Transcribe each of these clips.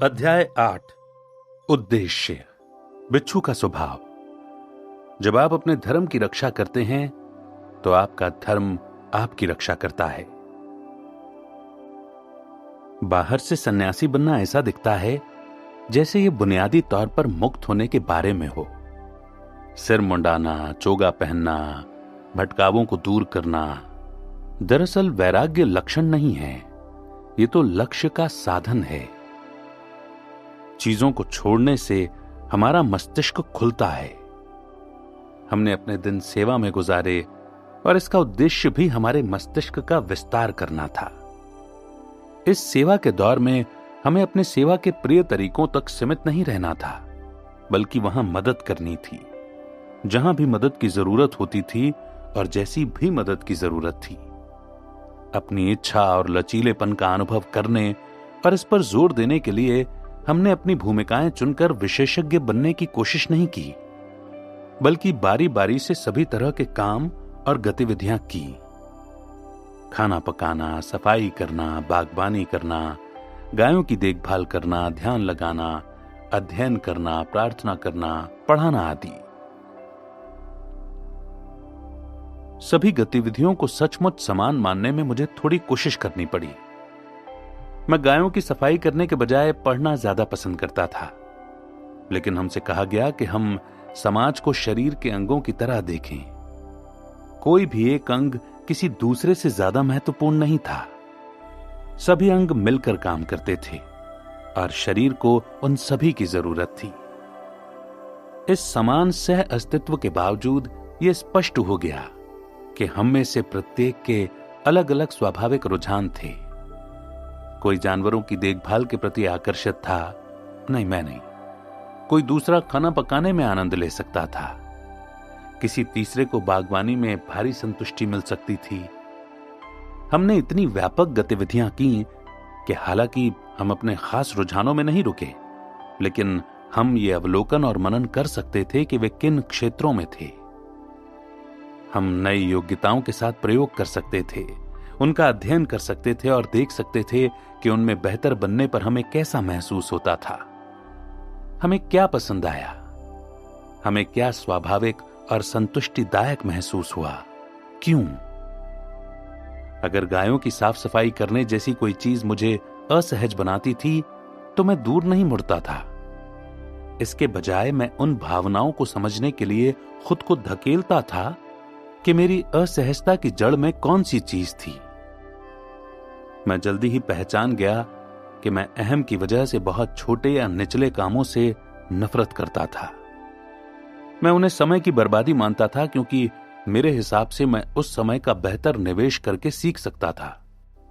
अध्याय 8। उद्देश्य। बिच्छू का स्वभाव। जब आप अपने धर्म की रक्षा करते हैं तो आपका धर्म आपकी रक्षा करता है। बाहर से सन्यासी बनना ऐसा दिखता है जैसे ये बुनियादी तौर पर मुक्त होने के बारे में हो। सिर मुंडाना, चोगा पहनना, भटकावों को दूर करना। दरअसल वैराग्य लक्षण नहीं है, ये तो लक्ष्य का साधन है। चीजों को छोड़ने से हमारा मस्तिष्क खुलता है। हमने अपने दिन सेवा में गुजारे और इसका उद्देश्य भी हमारे मस्तिष्क का विस्तार करना था। इस सेवा के दौर में हमें अपने सेवा के प्रिय तरीकों तक सीमित नहीं रहना था, बल्कि वहां मदद करनी थी, जहां भी मदद की जरूरत होती थी और जैसी भी मदद की जरूरत थी। अपनी इच्छा और लचीलेपन का अनुभव करने और इस पर जोर देने के लिए हमने अपनी भूमिकाएं चुनकर विशेषज्ञ बनने की कोशिश नहीं की, बल्कि बारी बारी से सभी तरह के काम और गतिविधियां की। खाना पकाना, सफाई करना, बागबानी करना, गायों की देखभाल करना, ध्यान लगाना, अध्ययन करना, प्रार्थना करना, पढ़ाना आदि। सभी गतिविधियों को सचमुच समान मानने में मुझे थोड़ी कोशिश करनी पड़ी। मैं गायों की सफाई करने के बजाय पढ़ना ज्यादा पसंद करता था, लेकिन हमसे कहा गया कि हम समाज को शरीर के अंगों की तरह देखें। कोई भी एक अंग किसी दूसरे से ज्यादा महत्वपूर्ण नहीं था। सभी अंग मिलकर काम करते थे और शरीर को उन सभी की जरूरत थी। इस समान सह अस्तित्व के बावजूद यह स्पष्ट हो गया कि हम में से प्रत्येक के अलग अलग स्वाभाविक रुझान थे। कोई जानवरों की देखभाल के प्रति आकर्षित था, नहीं मैं नहीं। कोई दूसरा खाना पकाने में आनंद ले सकता था, किसी तीसरे को बागवानी में भारी संतुष्टि मिल सकती थी। हमने इतनी व्यापक गतिविधियां की कि हालांकि हम अपने खास रुझानों में नहीं रुके, लेकिन हम ये अवलोकन और मनन कर सकते थे कि वे किन क्षेत्रों में थे। हम नई योग्यताओं के साथ प्रयोग कर सकते थे, उनका अध्ययन कर सकते थे और देख सकते थे कि उनमें बेहतर बनने पर हमें कैसा महसूस होता था। हमें क्या पसंद आया, हमें क्या स्वाभाविक और संतुष्टिदायक महसूस हुआ, क्यों। अगर गायों की साफ सफाई करने जैसी कोई चीज मुझे असहज बनाती थी तो मैं दूर नहीं मुड़ता था। इसके बजाय मैं उन भावनाओं को समझने के लिए खुद को धकेलता था कि मेरी असहजता की जड़ में कौन सी चीज थी। मैं जल्दी ही पहचान गया कि मैं अहम की वजह से बहुत छोटे या निचले कामों से नफरत करता था। मैं उन्हें समय की बर्बादी मानता था, क्योंकि मेरे हिसाब से मैं उस समय का बेहतर निवेश करके सीख सकता था।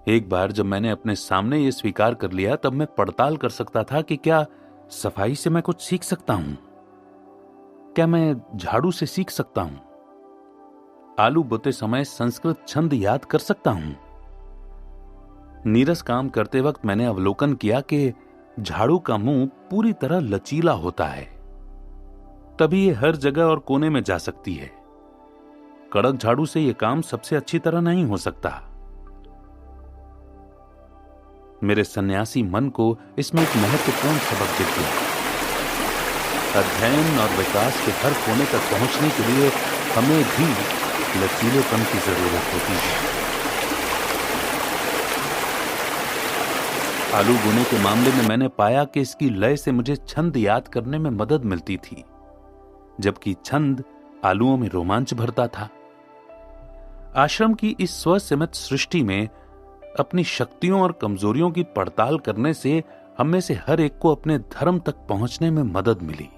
एक बार जब मैंने अपने सामने यह स्वीकार कर लिया, तब मैं पड़ताल कर सकता था कि क्या सफाई से मैं कुछ सीख सकता हूं, क्या मैं झाड़ू से सीख सकता हूं, आलू बोते समय संस्कृत छंद याद कर सकता हूं। नीरस काम करते वक्त मैंने अवलोकन किया कि झाड़ू का मुंह पूरी तरह लचीला होता है, तभी ये हर जगह और कोने में जा सकती है। कड़क झाड़ू से यह काम सबसे अच्छी तरह नहीं हो सकता। मेरे सन्यासी मन को इसमें एक महत्वपूर्ण सबक दिख गया। अध्ययन और विकास के हर कोने तक पहुंचने के लिए हमें भी लचीलेपन की जरूरत होती है। आलू बोने के मामले में मैंने पाया कि इसकी लय से मुझे छंद याद करने में मदद मिलती थी, जबकि छंद आलूओं में रोमांच भरता था। आश्रम की इस स्वसीमित सृष्टि में अपनी शक्तियों और कमजोरियों की पड़ताल करने से हम में से हर एक को अपने धर्म तक पहुंचने में मदद मिली।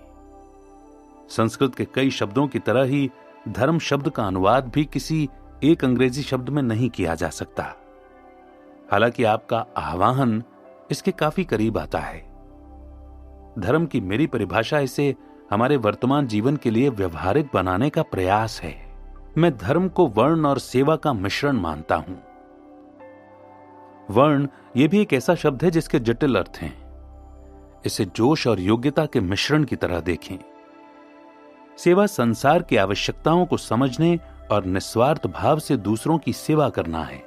संस्कृत के कई शब्दों की तरह ही धर्म शब्द का अनुवाद भी किसी एक अंग्रेजी शब्द में नहीं किया जा सकता। हालांकि आपका आह्वान इसके काफी करीब आता है। धर्म की मेरी परिभाषा इसे हमारे वर्तमान जीवन के लिए व्यवहारिक बनाने का प्रयास है। मैं धर्म को वर्ण और सेवा का मिश्रण मानता हूं। वर्ण यह भी एक ऐसा शब्द है जिसके जटिल अर्थ हैं। इसे जोश और योग्यता के मिश्रण की तरह देखें। सेवा संसार की आवश्यकताओं को समझने और निस्वार्थ भाव से दूसरों की सेवा करना है।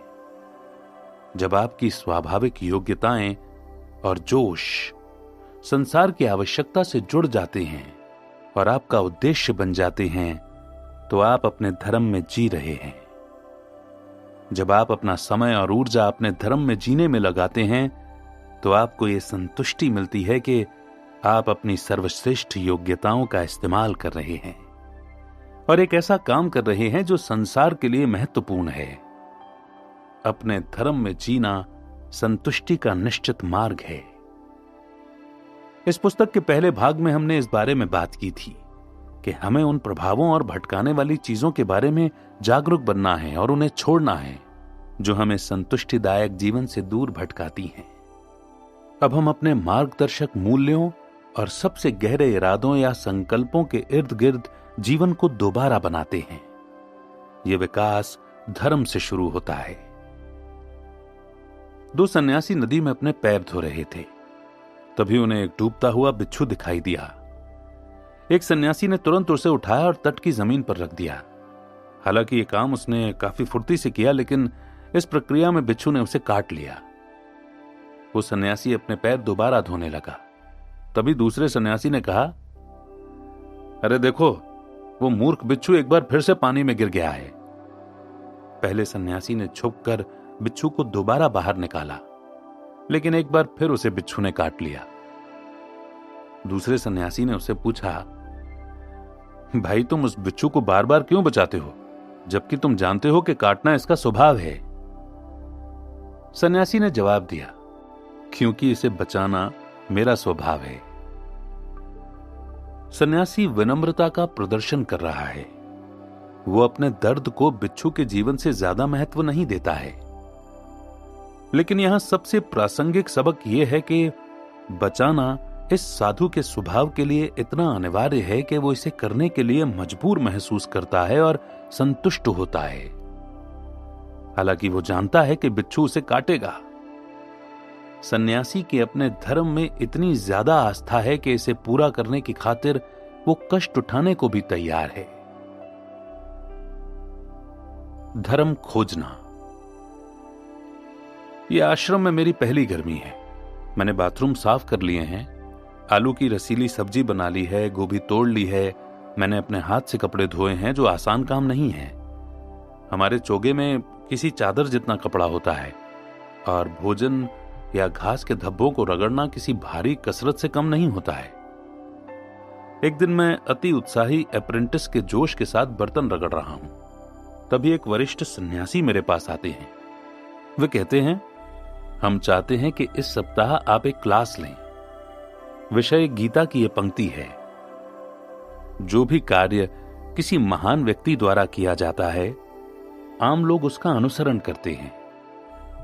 जब आपकी स्वाभाविक योग्यताएं और जोश संसार की आवश्यकता से जुड़ जाते हैं और आपका उद्देश्य बन जाते हैं, तो आप अपने धर्म में जी रहे हैं। जब आप अपना समय और ऊर्जा अपने धर्म में जीने में लगाते हैं, तो आपको यह संतुष्टि मिलती है कि आप अपनी सर्वश्रेष्ठ योग्यताओं का इस्तेमाल कर रहे हैं और एक ऐसा काम कर रहे हैं जो संसार के लिए महत्वपूर्ण है। अपने धर्म में जीना संतुष्टि का निश्चित मार्ग है। इस पुस्तक के पहले भाग में हमने इस बारे में बात की थी कि हमें उन प्रभावों और भटकाने वाली चीजों के बारे में जागरूक बनना है और उन्हें छोड़ना है जो हमें संतुष्टिदायक जीवन से दूर भटकाती हैं। अब हम अपने मार्गदर्शक मूल्यों और सबसे गहरे इरादों या संकल्पों के इर्द गिर्द जीवन को दोबारा बनाते हैं। यह विकास धर्म से शुरू होता है। दो सन्यासी नदी में अपने पैर धो रहे थे। तभी उन्हें एक डूबता हुआ बिच्छू दिखाई दिया। एक सन्यासी ने तुरंत उसे उठाया और तट की जमीन पर रख दिया। हालांकि यह काम उसने काफी फुर्ती से किया, लेकिन इस प्रक्रिया में बिच्छू ने उसे काट लिया। वो सन्यासी अपने पैर दोबारा धोने लगा। तभी दूसरे सन्यासी ने कहा, अरे देखो, वो मूर्ख बिच्छू एक बार फिर से पानी में गिर गया है। पहले सन्यासी ने छुपकर बिच्छू को दोबारा बाहर निकाला, लेकिन एक बार फिर उसे बिच्छू ने काट लिया। दूसरे सन्यासी ने उससे पूछा, भाई तुम उस बिच्छू को बार बार क्यों बचाते हो, जबकि तुम जानते हो कि काटना इसका स्वभाव है? सन्यासी ने जवाब दिया, क्योंकि इसे बचाना मेरा स्वभाव है। सन्यासी विनम्रता का प्रदर्शन कर रहा है। वो अपने दर्द को बिच्छू के जीवन से ज्यादा महत्व नहीं देता है। लेकिन यहां सबसे प्रासंगिक सबक यह है कि बचाना इस साधु के स्वभाव के लिए इतना अनिवार्य है कि वो इसे करने के लिए मजबूर महसूस करता है और संतुष्ट होता है। हालांकि वो जानता है कि बिच्छू उसे काटेगा। सन्यासी के अपने धर्म में इतनी ज्यादा आस्था है कि इसे पूरा करने की खातिर वो कष्ट उठाने को भी तैयार है। धर्म खोजना। यह आश्रम में मेरी पहली गर्मी है। मैंने बाथरूम साफ कर लिए हैं, आलू की रसीली सब्जी बना ली है, गोभी तोड़ ली है। मैंने अपने हाथ से कपड़े धोए हैं, जो आसान काम नहीं है। हमारे चोगे में किसी चादर जितना कपड़ा होता है और भोजन या घास के धब्बों को रगड़ना किसी भारी कसरत से कम नहीं होता है। एक दिन मैं अति उत्साही अप्रेंटिस के जोश के साथ बर्तन रगड़ रहा हूं। तभी एक वरिष्ठ सन्यासी मेरे पास आते हैं। वे कहते हैं, हम चाहते हैं कि इस सप्ताह आप एक क्लास लें। विषय गीता की यह पंक्ति है, जो भी कार्य किसी महान व्यक्ति द्वारा किया जाता है, आम लोग उसका अनुसरण करते हैं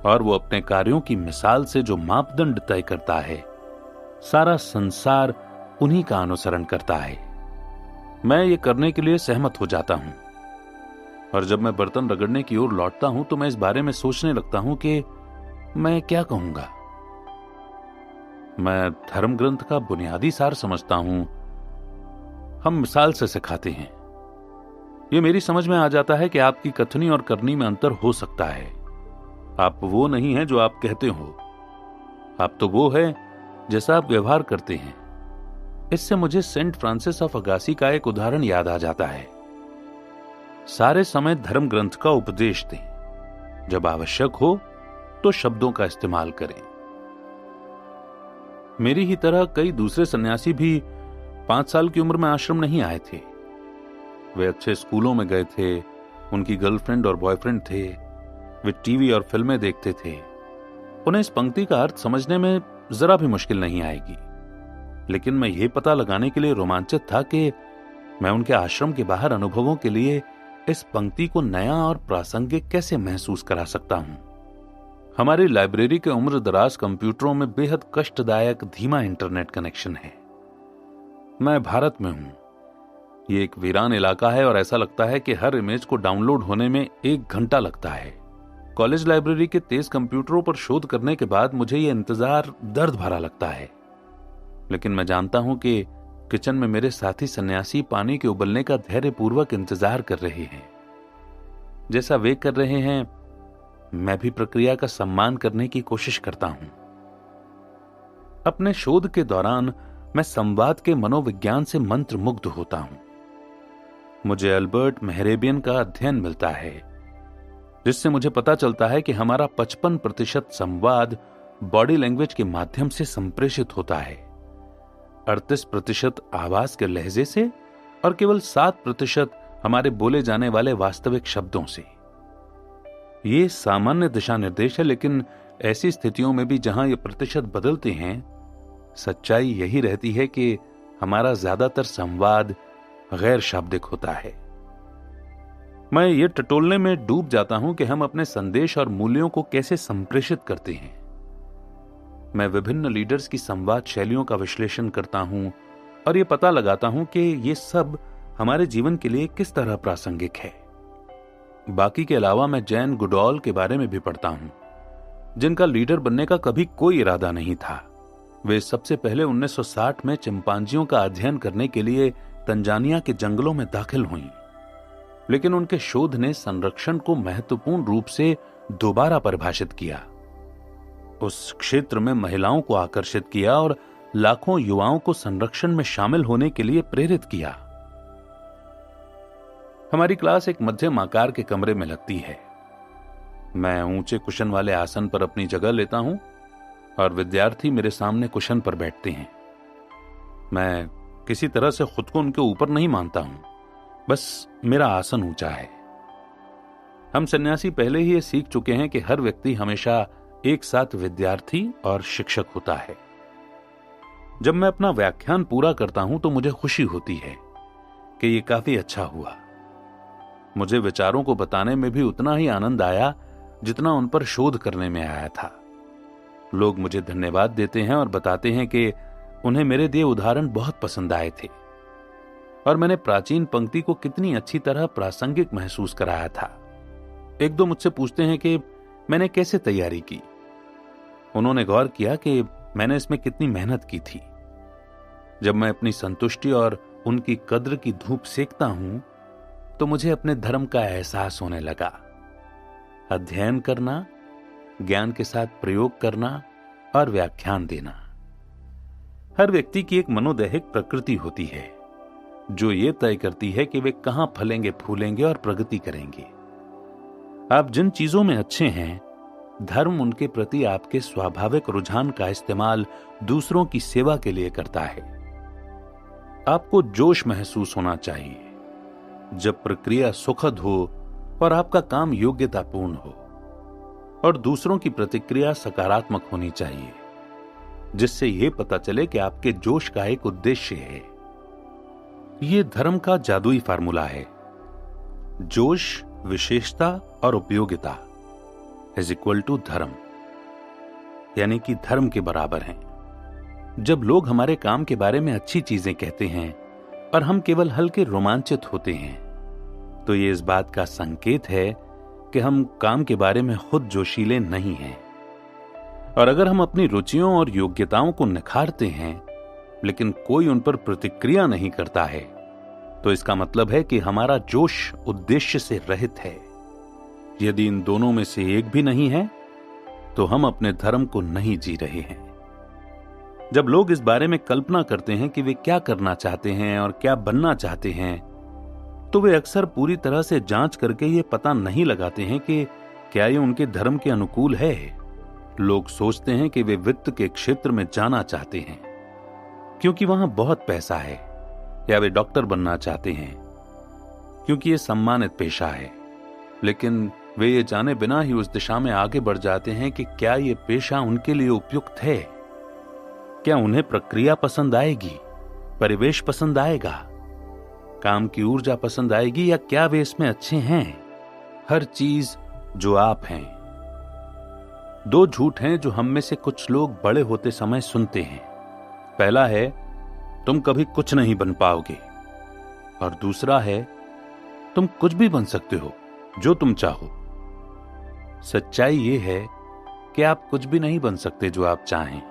और वो अपने कार्यों की मिसाल से जो मापदंड तय करता है, सारा संसार उन्हीं का अनुसरण करता है। मैं ये करने के लिए सहमत हो जाता हूं और जब मैं बर्तन रगड़ने की ओर लौटता हूं तो मैं इस बारे में सोचने लगता हूं कि मैं क्या कहूंगा। मैं धर्म ग्रंथ का बुनियादी सार समझता हूं। हम मिसाल से सिखाते हैं। यह मेरी समझ में आ जाता है कि आपकी कथनी और करनी में अंतर हो सकता है। आप वो नहीं हैं जो आप कहते हो, आप तो वो है जैसा आप व्यवहार करते हैं। इससे मुझे सेंट फ्रांसिस ऑफ अगासी का एक उदाहरण याद आ जाता है। सारे समय धर्म ग्रंथ का उपदेश दें, जब आवश्यक हो तो शब्दों का इस्तेमाल करें। मेरी ही तरह कई दूसरे सन्यासी भी 5 साल की उम्र में आश्रम नहीं आए थे। वे अच्छे स्कूलों में गए थे, उनकी गर्लफ्रेंड और बॉयफ्रेंड थे, वे टीवी और फिल्में देखते थे। उन्हें इस पंक्ति का अर्थ समझने में जरा भी मुश्किल नहीं आएगी। लेकिन मैं यह पता लगाने के लिए रोमांचित था कि मैं उनके आश्रम के बाहर अनुभवों के लिए इस पंक्ति को नया और प्रासंगिक कैसे महसूस करा सकता हूं। हमारी लाइब्रेरी के उम्र दराज कंप्यूटरों में बेहद कष्टदायक धीमा इंटरनेट कनेक्शन है। मैं भारत में हूं। यह एक वीरान इलाका है और ऐसा लगता है कि हर इमेज को डाउनलोड होने में 1 घंटा लगता है। कॉलेज लाइब्रेरी के तेज कंप्यूटरों पर शोध करने के बाद मुझे यह इंतजार दर्द भरा लगता है। लेकिन मैं जानता हूं कि किचन में मेरे साथी सन्यासी पानी के उबलने का धैर्यपूर्वक इंतजार कर रहे हैं। जैसा वे कर रहे हैं, मैं भी प्रक्रिया का सम्मान करने की कोशिश करता हूं। अपने शोध के दौरान मैं संवाद के मनोविज्ञान से मंत्रमुग्ध होता हूं। मुझे अल्बर्ट मेहरेबियन का अध्ययन मिलता है, जिससे मुझे पता चलता है कि हमारा 55% संवाद बॉडी लैंग्वेज के माध्यम से संप्रेषित होता है, 38% आवाज के लहजे से और केवल 7% हमारे बोले जाने वाले वास्तविक शब्दों से। ये सामान्य दिशा निर्देश है, लेकिन ऐसी स्थितियों में भी जहां ये प्रतिशत बदलते हैं, सच्चाई यही रहती है कि हमारा ज्यादातर संवाद गैर शाब्दिक होता है। मैं ये टटोलने में डूब जाता हूं कि हम अपने संदेश और मूल्यों को कैसे संप्रेषित करते हैं। मैं विभिन्न लीडर्स की संवाद शैलियों का विश्लेषण करता हूं और ये पता लगाता हूं कि ये सब हमारे जीवन के लिए किस तरह प्रासंगिक है। बाकी के अलावा मैं जैन गुडॉल के बारे में भी पढ़ता हूं, जिनका लीडर बनने का कभी कोई इरादा नहीं था। वे सबसे पहले 1960 में चिंपांजियों का अध्ययन करने के लिए तंजानिया के जंगलों में दाखिल हुईं, लेकिन उनके शोध ने संरक्षण को महत्वपूर्ण रूप से दोबारा परिभाषित किया। उस क्षेत्र में महिलाओं को आकर्षित किया और लाखों युवाओं को संरक्षण में शामिल होने के लिए प्रेरित किया। हमारी क्लास एक मध्यम आकार के कमरे में लगती है। मैं ऊंचे कुशन वाले आसन पर अपनी जगह लेता हूं और विद्यार्थी मेरे सामने कुशन पर बैठते हैं। मैं किसी तरह से खुद को उनके ऊपर नहीं मानता हूं, बस मेरा आसन ऊंचा है। हम सन्यासी पहले ही ये सीख चुके हैं कि हर व्यक्ति हमेशा एक साथ विद्यार्थी और शिक्षक होता है। जब मैं अपना व्याख्यान पूरा करता हूं तो मुझे खुशी होती है कि ये काफी अच्छा हुआ। मुझे विचारों को बताने में भी उतना ही आनंद आया जितना उन पर शोध करने में आया था। लोग मुझे धन्यवाद देते हैं और बताते हैं कि उन्हें मेरे दिए उदाहरण बहुत पसंद आए थे और मैंने प्राचीन पंक्ति को कितनी अच्छी तरह प्रासंगिक महसूस कराया था। एक दो मुझसे पूछते हैं कि मैंने कैसे तैयारी की। उन्होंने गौर किया कि मैंने इसमें कितनी मेहनत की थी। जब मैं अपनी संतुष्टि और उनकी कद्र की धूप सेकता हूं तो मुझे अपने धर्म का एहसास होने लगा। अध्ययन करना, ज्ञान के साथ प्रयोग करना और व्याख्यान देना। हर व्यक्ति की एक मनोदैहिक प्रकृति होती है जो ये तय करती है कि वे कहां फलेंगे, फूलेंगे और प्रगति करेंगे। आप जिन चीजों में अच्छे हैं, धर्म उनके प्रति आपके स्वाभाविक रुझान का इस्तेमाल दूसरों की सेवा के लिए करता है। आपको जोश महसूस होना चाहिए जब प्रक्रिया सुखद हो और आपका काम योग्यतापूर्ण हो, और दूसरों की प्रतिक्रिया सकारात्मक होनी चाहिए, जिससे यह पता चले कि आपके जोश का एक उद्देश्य है। यह धर्म का जादुई फार्मूला है। जोश, विशेषता और उपयोगिता इज इक्वल टू धर्म, यानी कि धर्म के बराबर हैं। जब लोग हमारे काम के बारे में अच्छी चीजें कहते हैं और हम केवल हल्के रोमांचित होते हैं, तो ये इस बात का संकेत है कि हम काम के बारे में खुद जोशीले नहीं हैं। और अगर हम अपनी रुचियों और योग्यताओं को निखारते हैं लेकिन कोई उन पर प्रतिक्रिया नहीं करता है, तो इसका मतलब है कि हमारा जोश उद्देश्य से रहित है। यदि इन दोनों में से एक भी नहीं है तो हम अपने धर्म को नहीं जी रहे हैं। जब लोग इस बारे में कल्पना करते हैं कि वे क्या करना चाहते हैं और क्या बनना चाहते हैं, तो वे अक्सर पूरी तरह से जांच करके ये पता नहीं लगाते हैं कि क्या ये उनके धर्म के अनुकूल है। लोग सोचते हैं कि वे वित्त के क्षेत्र में जाना चाहते हैं क्योंकि वहां बहुत पैसा है, या वे डॉक्टर बनना चाहते हैं क्योंकि ये सम्मानित पेशा है, लेकिन वे ये जाने बिना ही उस दिशा में आगे बढ़ जाते हैं कि क्या ये पेशा उनके लिए उपयुक्त है, क्या उन्हें प्रक्रिया पसंद आएगी, परिवेश पसंद आएगा, काम की ऊर्जा पसंद आएगी, या क्या वे इसमें अच्छे हैं। हर चीज जो आप हैं। दो झूठ हैं जो हम में से कुछ लोग बड़े होते समय सुनते हैं। पहला है, तुम कभी कुछ नहीं बन पाओगे, और दूसरा है, तुम कुछ भी बन सकते हो जो तुम चाहो। सच्चाई यह है कि आप कुछ भी नहीं बन सकते जो आप चाहें,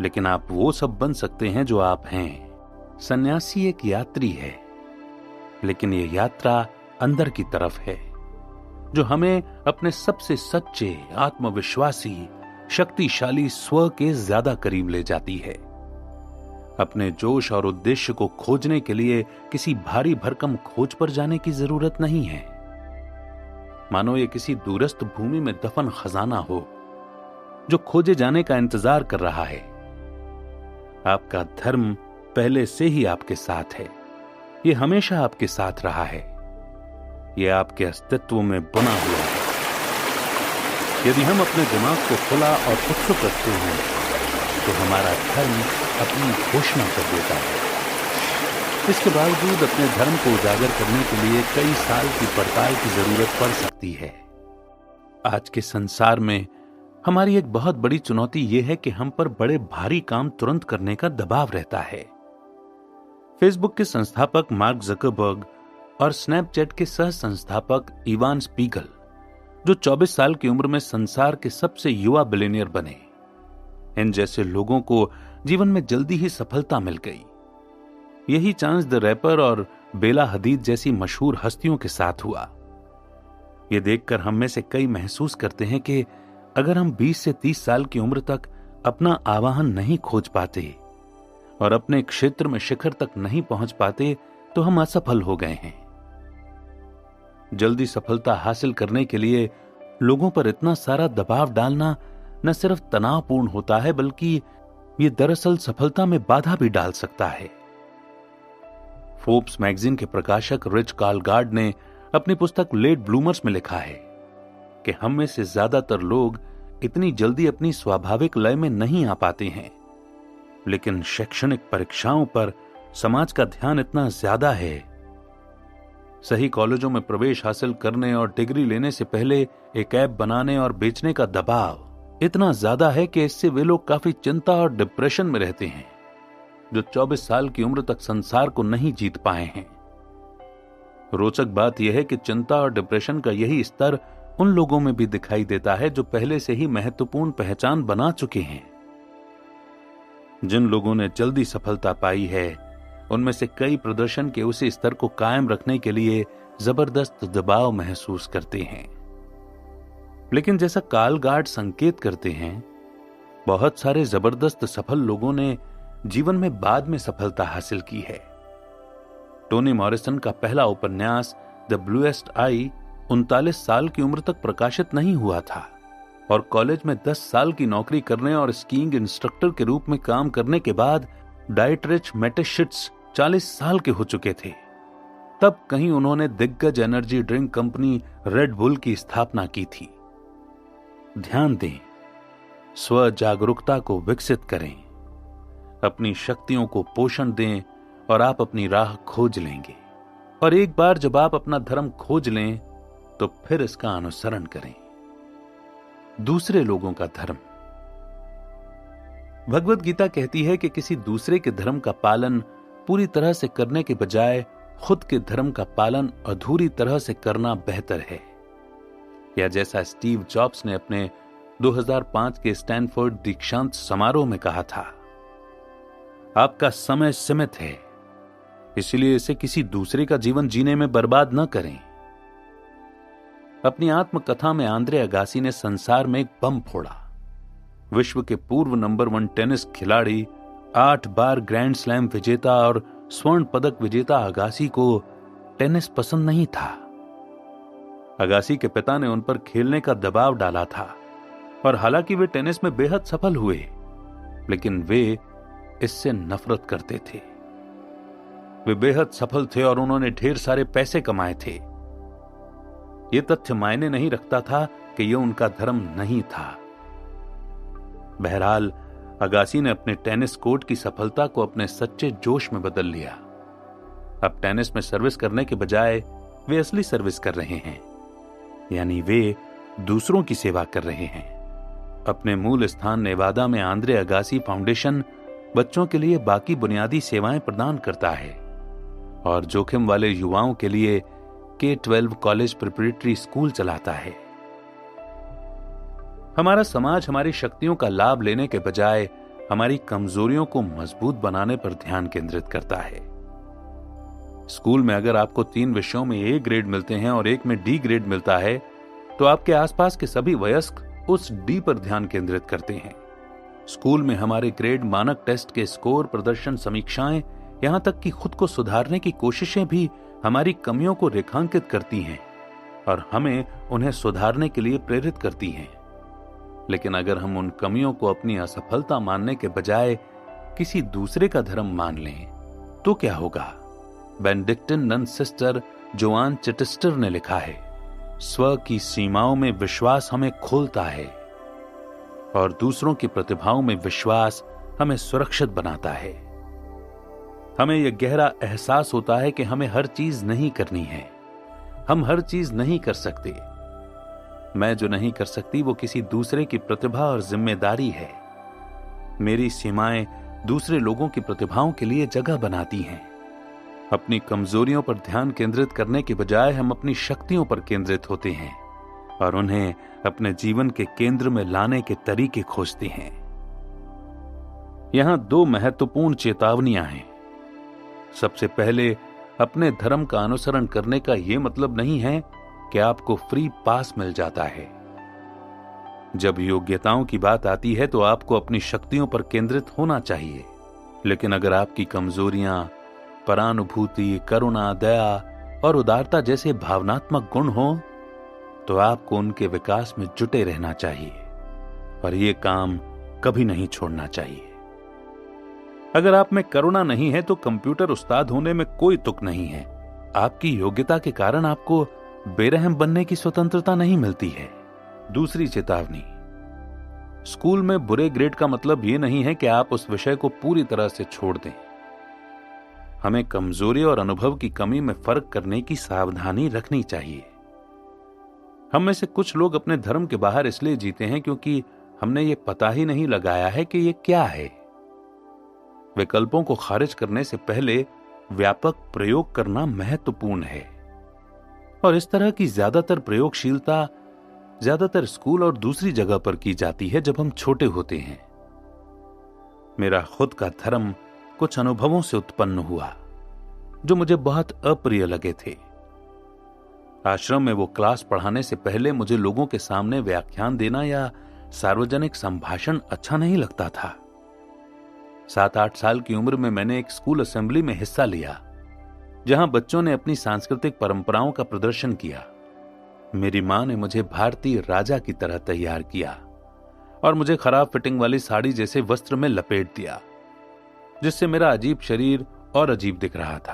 लेकिन आप वो सब बन सकते हैं जो आप हैं। सन्यासी एक यात्री है, लेकिन ये यात्रा अंदर की तरफ है, जो हमें अपने सबसे सच्चे, आत्मविश्वासी शक्तिशाली स्व के ज्यादा करीब ले जाती है। अपने जोश और उद्देश्य को खोजने के लिए किसी भारी भरकम खोज पर जाने की जरूरत नहीं है। मानो ये किसी दूरस्थ भूमि में दफन खजाना हो जो खोजे जाने का इंतजार कर रहा है। आपका धर्म पहले से ही आपके साथ है, ये हमेशा आपके साथ रहा है, ये आपके अस्तित्व में बना हुआ है। यदि हम अपने दिमाग को खुला और उत्सुक रखते हैं तो हमारा धर्म अपनी घोषणा कर देता है। इसके बावजूद अपने धर्म को उजागर करने के लिए कई साल की पड़ताल की जरूरत पड़ सकती है। आज के संसार में हमारी एक बहुत बड़ी चुनौती यह है कि हम पर बड़े भारी काम तुरंत करने का दबाव रहता है। फेसबुक के संस्थापक मार्क जकरबर्ग और स्नैपचैट के सह संस्थापक इवान स्पीगल, जो 24 साल की उम्र में संसार के सबसे युवा बिलियनियर बने, इन जैसे लोगों को जीवन में जल्दी ही सफलता मिल गई। यही चांस द रैपर और बेला हदीद जैसी मशहूर हस्तियों के साथ हुआ। यह देखकर हम में से कई महसूस करते हैं कि अगर हम 20 से 30 साल की उम्र तक अपना आवाहन नहीं खोज पाते और अपने क्षेत्र में शिखर तक नहीं पहुंच पाते तो हम असफल हो गए हैं। जल्दी सफलता हासिल करने के लिए लोगों पर इतना सारा दबाव डालना न सिर्फ तनावपूर्ण होता है बल्कि ये दरअसल सफलता में बाधा भी डाल सकता है। फोर्ब्स मैगजीन के प्रकाशक रिच कार्लगार्ड ने अपनी पुस्तक लेट ब्लूमर्स में लिखा है कि हम में से ज्यादातर लोग इतनी जल्दी अपनी स्वाभाविक लय में नहीं आ पाते हैं, लेकिन शैक्षणिक परीक्षाओं पर समाज का ध्यान इतना ज्यादा है। सही कॉलेजों में प्रवेश हासिल करने और डिग्री लेने से पहले एक ऐप बनाने और बेचने का दबाव इतना ज्यादा है कि इससे वे लोग काफी चिंता और डिप्रेशन में रहते हैं जो 24 साल की उम्र तक संसार को नहीं जीत पाए हैं। रोचक बात यह है कि चिंता और डिप्रेशन का यही स्तर उन लोगों में भी दिखाई देता है जो पहले से ही महत्वपूर्ण पहचान बना चुके हैं। जिन लोगों ने जल्दी सफलता पाई है उनमें से कई प्रदर्शन के उसी स्तर को कायम रखने के लिए जबरदस्त दबाव महसूस करते हैं। लेकिन जैसा कार्लगार्ड संकेत करते हैं, बहुत सारे जबरदस्त सफल लोगों ने जीवन में बाद में सफलता हासिल की है। टोनी मॉरिसन का पहला उपन्यास द ब्लूएस्ट आई 39 साल की उम्र तक प्रकाशित नहीं हुआ था और कॉलेज में 10 साल की नौकरी करने और स्कीइंग इंस्ट्रक्टर के रूप में काम करने के बाद डाइटरिच मैटेशिट्स 40 साल के हो चुके थे। तब कहीं उन्होंने दिग्गज energy drink company red bull की स्थापना की थी। ध्यान दें, स्व जागरूकता को विकसित करें, अपनी शक्तियों को पोषण दें और आप अपनी राह खोज लेंगे। और एक बार जब आप अपना धर्म खोज लें तो फिर इसका अनुसरण करें। दूसरे लोगों का धर्म। भगवत गीता कहती है कि किसी दूसरे के धर्म का पालन पूरी तरह से करने के बजाय खुद के धर्म का पालन अधूरी तरह से करना बेहतर है। या जैसा स्टीव जॉब्स ने अपने 2005 के स्टैनफोर्ड दीक्षांत समारोह में कहा था, आपका समय सीमित है, इसलिए इसे किसी दूसरे का जीवन जीने में बर्बाद न करें। अपनी आत्मकथा में आंद्रे अगासी ने संसार में एक बम फोड़ा। विश्व के पूर्व नंबर 1 टेनिस खिलाड़ी, 8 बार ग्रैंड स्लैम विजेता और स्वर्ण पदक विजेता अगासी को टेनिस पसंद नहीं था। अगासी के पिता ने उन पर खेलने का दबाव डाला था और हालांकि वे टेनिस में बेहद सफल हुए, लेकिन वे इससे नफरत करते थे। वे बेहद सफल थे और उन्होंने ढेर सारे पैसे कमाए थे। यह तथ्य मायने नहीं रखता था कि यह उनका धर्म नहीं था। बहरहाल अगासी ने अपने टेनिस कोर्ट की सफलता को अपने सच्चे जोश में बदल लिया। अब टेनिस में सर्विस करने के बजाय वे असली सर्विस कर रहे हैं, यानी वे दूसरों की सेवा कर रहे हैं। अपने मूल स्थान नेवादा में आंद्रे अगासी फाउंडेशन बच्चों के लिए बाकी बुनियादी सेवाएं प्रदान करता है और जोखिम वाले युवाओं के लिए K-12 कॉलेज प्रिपरेटरी स्कूल चलाता है। हमारा समाज हमारी शक्तियों का लाभ लेने के बजाय हमारी कमजोरियों को मजबूत बनाने पर ध्यान केंद्रित करता है। स्कूल में अगर आपको 3 विषयों में A ग्रेड मिलते हैं और एक में D ग्रेड मिलता है, तो आपके आसपास के सभी वयस्क उस डी पर ध्यान केंद्रित करते हैं। स्कूल में हमारे ग्रेड, मानक टेस्ट के स्कोर, प्रदर्शन समीक्षाएं, यहां तक कि खुद को सुधारने की कोशिशें भी हमारी कमियों को रेखांकित करती हैं और हमें उन्हें सुधारने के लिए प्रेरित करती हैं। लेकिन अगर हम उन कमियों को अपनी असफलता मानने के बजाय किसी दूसरे का धर्म मान लें तो क्या होगा? बेनेडिक्टिन नन सिस्टर जोआन चिटेस्टर ने लिखा है, स्व की सीमाओं में विश्वास हमें खोलता है और दूसरों की प्रतिभाओं में विश्वास हमें सुरक्षित बनाता है। हमें यह गहरा एहसास होता है कि हमें हर चीज नहीं करनी है, हम हर चीज नहीं कर सकते। मैं जो नहीं कर सकती वो किसी दूसरे की प्रतिभा और जिम्मेदारी है। मेरी सीमाएं दूसरे लोगों की प्रतिभाओं के लिए जगह बनाती हैं। अपनी कमजोरियों पर ध्यान केंद्रित करने के बजाय हम अपनी शक्तियों पर केंद्रित होते हैं और उन्हें अपने जीवन के केंद्र में लाने के तरीके खोजते हैं। यहां 2 महत्वपूर्ण चेतावनियां हैं। सबसे पहले, अपने धर्म का अनुसरण करने का यह मतलब नहीं है कि आपको फ्री पास मिल जाता है। जब योग्यताओं की बात आती है तो आपको अपनी शक्तियों पर केंद्रित होना चाहिए, लेकिन अगर आपकी कमजोरियां परानुभूति, करुणा, दया और उदारता जैसे भावनात्मक गुण हो तो आपको उनके विकास में जुटे रहना चाहिए और ये काम कभी नहीं छोड़ना चाहिए। अगर आप में करुणा नहीं है तो कंप्यूटर उस्ताद होने में कोई तुक नहीं है। आपकी योग्यता के कारण आपको बेरहम बनने की स्वतंत्रता नहीं मिलती है। दूसरी चेतावनी, स्कूल में बुरे ग्रेड का मतलब यह नहीं है कि आप उस विषय को पूरी तरह से छोड़ दें। हमें कमजोरी और अनुभव की कमी में फर्क करने की सावधानी रखनी चाहिए। हम में से कुछ लोग अपने धर्म के बाहर इसलिए जीते हैं क्योंकि हमने ये पता ही नहीं लगाया है कि ये क्या है। विकल्पों को खारिज करने से पहले व्यापक प्रयोग करना महत्वपूर्ण है और इस तरह की ज्यादातर प्रयोगशीलता ज्यादातर स्कूल और दूसरी जगह पर की जाती है जब हम छोटे होते हैं। मेरा खुद का धर्म कुछ अनुभवों से उत्पन्न हुआ जो मुझे बहुत अप्रिय लगे थे। आश्रम में वो क्लास पढ़ाने से पहले मुझे लोगों के सामने व्याख्यान देना या सार्वजनिक संभाषण अच्छा नहीं लगता था। 7-8 साल की उम्र में मैंने एक स्कूल असेंबली में हिस्सा लिया जहां बच्चों ने अपनी सांस्कृतिक परंपराओं का प्रदर्शन किया। मेरी मां ने मुझे भारतीय राजा की तरह तैयार किया और मुझे खराब फिटिंग वाली साड़ी जैसे वस्त्र में लपेट दिया, जिससे मेरा अजीब शरीर और अजीब दिख रहा था।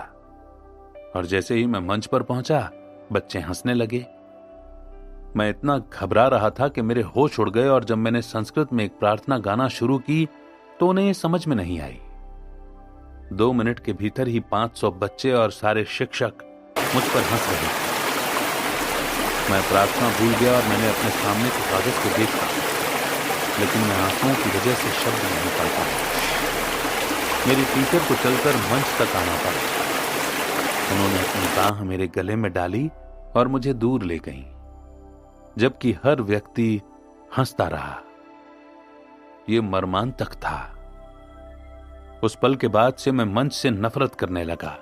और जैसे ही मैं मंच पर पहुंचा, बच्चे हंसने लगे। मैं इतना घबरा रहा था कि मेरे होश उड़ गए और जब मैंने संस्कृत में एक प्रार्थना गाना शुरू की तो उन्हें यह समझ में नहीं आई। 2 मिनट के भीतर ही 500 बच्चे और सारे शिक्षक मुझ पर हंस रहे थे। मैं प्रार्थना भूल गया और मैंने अपने सामने के कागज को देखा, लेकिन मैं आंसुओं की वजह से शब्द नहीं पढ़ पाया। मेरी टीचर को चलकर मंच तक आना पड़ा। उन्होंने अपनी बांह मेरे गले में डाली और मुझे दूर ले गईं, जबकि हर व्यक्ति हंसता रहा। यह मर्मांतक था। उस पल के बाद से मैं मंच से नफरत करने लगा।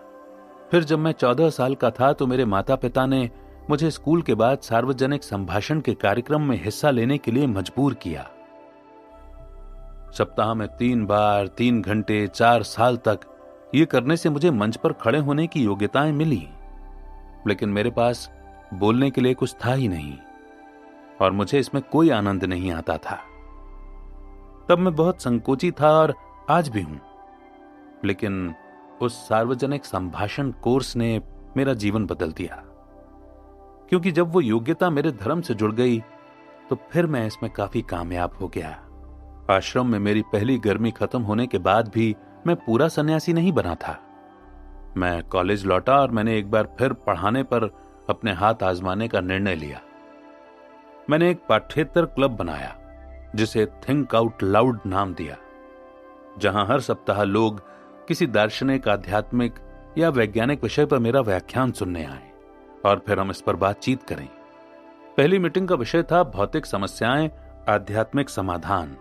फिर जब मैं 14 साल का था तो मेरे माता पिता ने मुझे स्कूल के बाद सार्वजनिक संभाषण के कार्यक्रम में हिस्सा लेने के लिए मजबूर किया। सप्ताह में 3 बार 3 घंटे 4 साल तक ये करने से मुझे मंच पर खड़े होने की योग्यताएं मिली, लेकिन मेरे पास बोलने के लिए कुछ था ही नहीं और मुझे इसमें कोई आनंद नहीं आता था। तब मैं बहुत संकोची था और आज भी हूं, लेकिन उस सार्वजनिक संभाषण कोर्स ने मेरा जीवन बदल दिया, क्योंकि जब वो योग्यता मेरे धर्म से जुड़ गई तो फिर मैं इसमें काफी कामयाब हो गया। आश्रम में मेरी पहली गर्मी खत्म होने के बाद भी मैं पूरा सन्यासी नहीं बना था। मैं कॉलेज लौटा और मैंने एक बार फिर पढ़ाने पर अपने हाथ आजमाने का निर्णय लिया। मैंने एक पाठ्येतर क्लब बनाया जिसे थिंक आउट लाउड नाम दिया, जहां हर सप्ताह लोग किसी दार्शनिक, आध्यात्मिक या वैज्ञानिक विषय पर मेरा व्याख्यान सुनने आए और फिर हम इस पर बातचीत करें। पहली मीटिंग का विषय था भौतिक समस्याएं, आध्यात्मिक समाधान।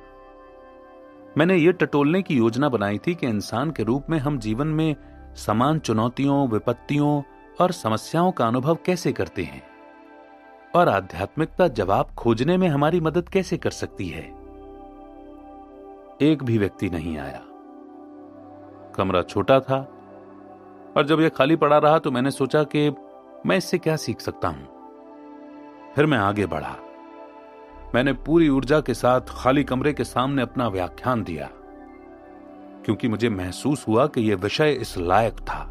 मैंने ये टटोलने की योजना बनाई थी कि इंसान के रूप में हम जीवन में समान चुनौतियों, विपत्तियों और समस्याओं का अनुभव कैसे करते हैं। और आध्यात्मिकता जवाब खोजने में हमारी मदद कैसे कर सकती है? एक भी व्यक्ति नहीं आया। कमरा छोटा था और जब यह खाली पड़ा रहा तो मैंने सोचा कि मैं इससे क्या सीख सकता हूं। फिर मैं आगे बढ़ा। मैंने पूरी ऊर्जा के साथ खाली कमरे के सामने अपना व्याख्यान दिया, क्योंकि मुझे महसूस हुआ कि यह विषय इस लायक था।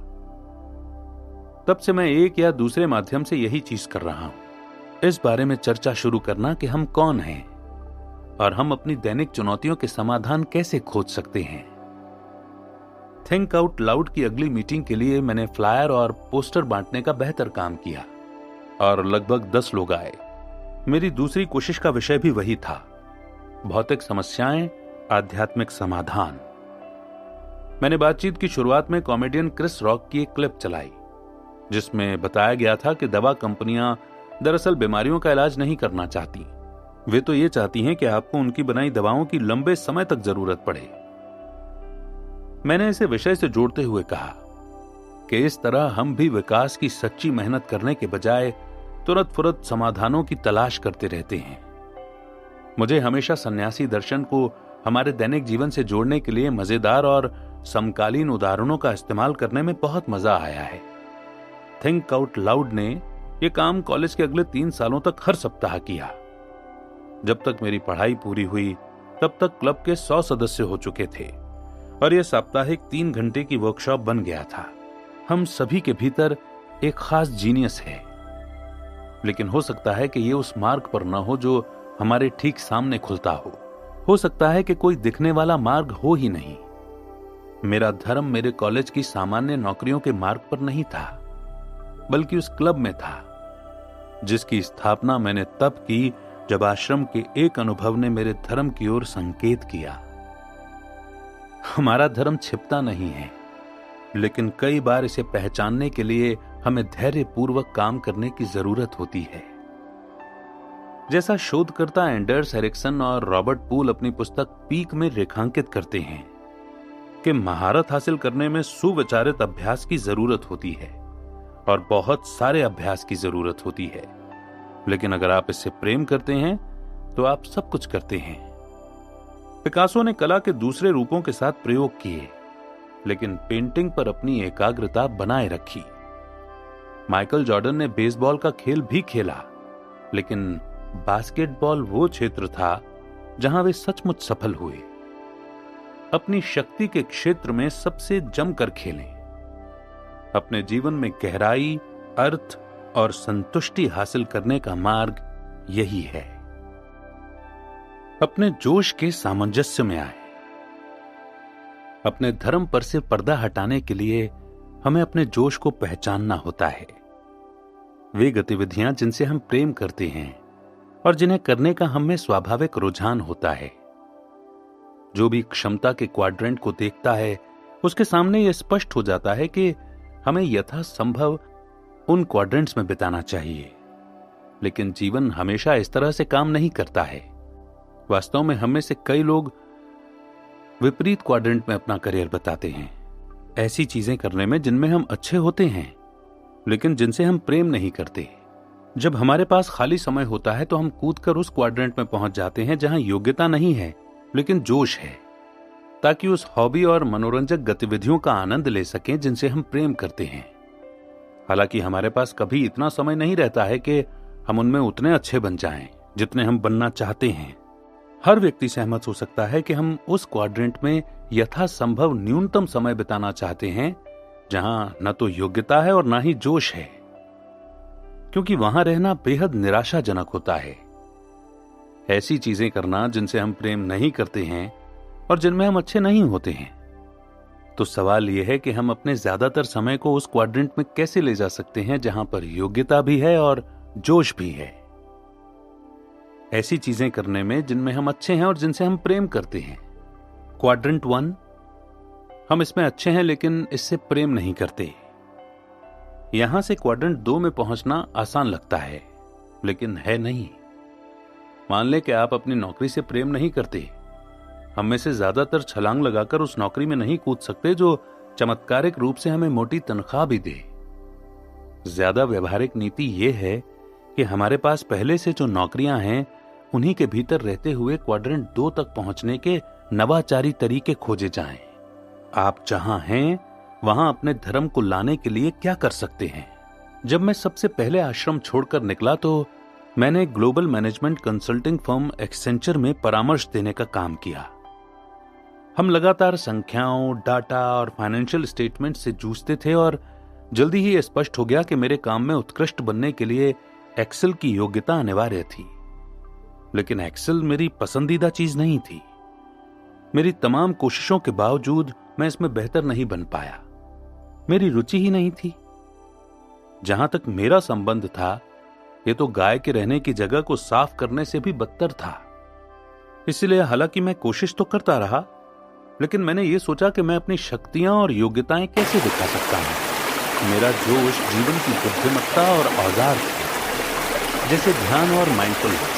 तब से मैं एक या दूसरे माध्यम से यही चीज कर रहा हूं, इस बारे में चर्चा शुरू करना कि हम कौन हैं और हम अपनी दैनिक चुनौतियों के समाधान कैसे खोज सकते हैं। थिंक आउट लाउड की अगली मीटिंग के लिए मैंने फ्लायर और पोस्टर बांटने का बेहतर काम किया और लगभग 10 लोग आए। मेरी दूसरी कोशिश का विषय भी वही था, भौतिक समस्याएं, आध्यात्मिक समाधान। मैंने बातचीत की शुरुआत में कॉमेडियन क्रिस रॉक की एक क्लिप चलाई, जिसमें बताया गया था कि दवा कंपनियां दरअसल बीमारियों का इलाज नहीं करना चाहती। वे तो ये चाहती हैं कि आपको उनकी बनाई दवाओं की लंबे समय तक जरूरत पड़े। मैंने इसे विषय से जोड़ते हुए कहा कि इस तरह हम भी विकास की सच्ची मेहनत करने के बजाय तुरंत फुरत समाधानों की तलाश करते रहते हैं। मुझे हमेशा सन्यासी दर्शन को हमारे दैनिक जीवन से जोड़ने के लिए मजेदार और समकालीन उदाहरणों का इस्तेमाल करने में बहुत मजा आया है। थिंक आउट लाउड ने यह काम कॉलेज के अगले 3 सालों तक हर सप्ताह किया। जब तक मेरी पढ़ाई पूरी हुई तब तक क्लब के 100 सदस्य हो चुके थे और यह साप्ताहिक 3 घंटे की वर्कशॉप बन गया था। हम सभी के भीतर एक खास जीनियस है, लेकिन हो सकता है कि यह उस मार्ग पर न हो जो हमारे ठीक सामने खुलता हो सकता है कि कोई दिखने वाला मार्ग हो ही नहीं। मेरा धर्म मेरे कॉलेज की सामान्य नौकरियों के मार्ग पर नहीं था, बल्कि उस क्लब में था जिसकी स्थापना मैंने तब की जब आश्रम के एक अनुभव ने मेरे धर्म की ओर संकेत किया। हमारा धर्म छिपता नहीं है, लेकिन कई बार इसे पहचानने के लिए हमें धैर्यपूर्वक काम करने की जरूरत होती है। जैसा शोधकर्ता एंडर्स एरिक्सन और रॉबर्ट पूल अपनी पुस्तक पीक में रेखांकित करते हैं कि महारत हासिल करने में सुविचारित अभ्यास की जरूरत होती है और बहुत सारे अभ्यास की जरूरत होती है, लेकिन अगर आप इससे प्रेम करते हैं तो आप सब कुछ करते हैं। पिकासो ने कला के दूसरे रूपों के साथ प्रयोग किए, लेकिन पेंटिंग पर अपनी एकाग्रता बनाए रखी। माइकल जॉर्डन ने बेसबॉल का खेल भी खेला, लेकिन बास्केटबॉल वो क्षेत्र था जहां वे सचमुच सफल हुए। अपनी शक्ति के क्षेत्र में सबसे जमकर खेलें। अपने जीवन में गहराई, अर्थ और संतुष्टि हासिल करने का मार्ग यही है। अपने जोश के सामंजस्य में आए। अपने धर्म पर से पर्दा हटाने के लिए हमें अपने जोश को पहचानना होता है। वे गतिविधियां जिनसे हम प्रेम करते हैं और जिन्हें करने का हमें स्वाभाविक रुझान होता है। जो भी क्षमता के क्वाड्रेंट को देखता है, उसके सामने यह स्पष्ट हो जाता है कि हमें यथासंभव उन क्वाड्रेंट्स में बिताना चाहिए। लेकिन जीवन हमेशा इस तरह से काम नहीं करता है। वास्तव में हम में से कई लोग विपरीत क्वाड्रेंट में अपना करियर बताते हैं, ऐसी चीजें करने में जिनमें हम अच्छे होते हैं, लेकिन जिनसे हम प्रेम नहीं करते। जब हमारे पास खाली समय होता है तो हम कूदकर उस क्वाड्रेंट में पहुंच जाते हैं जहां योग्यता नहीं है लेकिन जोश है, ताकि उस हॉबी और मनोरंजक गतिविधियों का आनंद ले सकें जिनसे हम प्रेम करते हैं। हालांकि हमारे पास कभी इतना समय नहीं रहता है कि हम उनमें उतने अच्छे बन जाएं जितने हम बनना चाहते हैं। हर व्यक्ति सहमत हो सकता है कि हम उस क्वाड्रेंट में यथासंभव न्यूनतम समय बिताना चाहते हैं जहां न तो योग्यता है और न ही जोश है, क्योंकि वहां रहना बेहद निराशाजनक होता है। ऐसी चीजें करना जिनसे हम प्रेम नहीं करते हैं और जिनमें हम अच्छे नहीं होते हैं। तो सवाल यह है कि हम अपने ज्यादातर समय को उस क्वाड्रेंट में कैसे ले जा सकते हैं जहां पर योग्यता भी है और जोश भी है। ऐसी चीजें करने में जिनमें हम अच्छे हैं और जिनसे हम प्रेम करते हैं। क्वाड्रेंट 1, हम इसमें अच्छे हैं लेकिन इससे प्रेम नहीं करते। यहां से क्वाड्रेंट 2 में पहुंचना आसान लगता है, लेकिन है नहीं। मान ले कि आप अपनी नौकरी से प्रेम नहीं करते। हम में से ज्यादातर छलांग लगाकर उस नौकरी में नहीं कूद सकते जो चमत्कारिक रूप से हमें मोटी तनख्वाह भी दे। ज्यादा व्यवहारिक नीति यह है कि हमारे पास पहले से जो नौकरियां हैं उन्हीं के भीतर रहते हुए क्वाड्रेंट 2 तक पहुंचने के नवाचारी तरीके खोजे जाएं। आप जहां हैं वहां अपने धर्म को लाने के लिए क्या कर सकते हैं? जब मैं सबसे पहले आश्रम छोड़कर निकला तो मैंने global management consulting firm Accenture में परामर्श देने का काम किया। हम लगातार संख्याओं, डाटा और फाइनेंशियल स्टेटमेंट से जूझते थे और जल्दी ही यह स्पष्ट हो गया कि मेरे काम में उत्कृष्ट बनने के लिए एक्सेल की योग्यता अनिवार्य थी। लेकिन एक्सेल मेरी पसंदीदा चीज नहीं थी। मेरी तमाम कोशिशों के बावजूद मैं इसमें बेहतर नहीं बन पाया। मेरी रुचि ही नहीं थी। जहां तक मेरा संबंध था, यह तो गाय के रहने की जगह को साफ करने से भी बदतर था। इसलिए हालांकि मैं कोशिश तो करता रहा, लेकिन मैंने ये सोचा कि मैं अपनी शक्तियां और योग्यताएं कैसे दिखा सकता हूं। मेरा जोश जीवन की बुद्धिमत्ता और औजार थे, जैसे ध्यान और माइंडफुलनेस।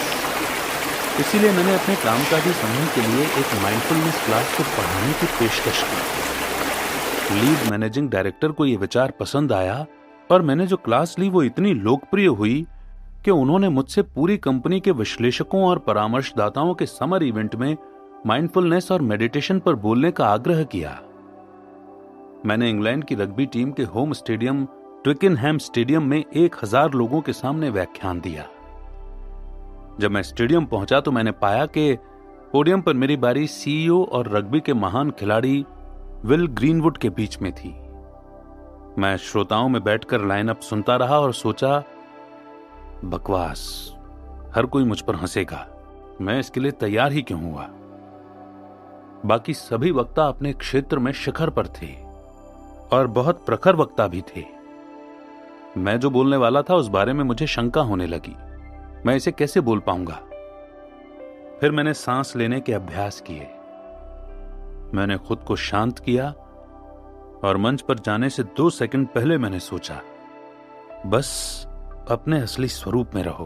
इसीलिए मैंने अपने कामकाजी समूह के लिए एक माइंडफुलनेस क्लास को पढ़ाने की पेशकश की। लीड मैनेजिंग डायरेक्टर को यह विचार पसंद आया और मैंने जो क्लास ली वो इतनी लोकप्रिय हुई कि उन्होंने मुझसे पूरी कंपनी के विश्लेषकों और परामर्शदाताओं के समर इवेंट में माइंडफुलनेस और मेडिटेशन पर बोलने का आग्रह किया। मैंने इंग्लैंड की रग्बी टीम के होम स्टेडियम ट्विकेनहैम स्टेडियम में 1000 लोगों के सामने व्याख्यान दिया। जब मैं स्टेडियम पहुंचा तो मैंने पाया कि पोडियम पर मेरी बारी सीईओ और रग्बी के महान खिलाड़ी विल ग्रीनवुड के बीच में थी। मैं श्रोताओं में बैठकर लाइनअप सुनता रहा और सोचा, बकवास, हर कोई मुझ पर हंसेगा, मैं इसके लिए तैयार ही क्यों हुआ। बाकी सभी वक्ता अपने क्षेत्र में शिखर पर थे और बहुत प्रखर वक्ता भी थे। मैं जो बोलने वाला था उस बारे में मुझे शंका होने लगी। मैं इसे कैसे बोल पाऊंगा? फिर मैंने सांस लेने के अभ्यास किए। मैंने खुद को शांत किया और मंच पर जाने से 2 सेकंड पहले मैंने सोचा, बस अपने असली स्वरूप में रहो।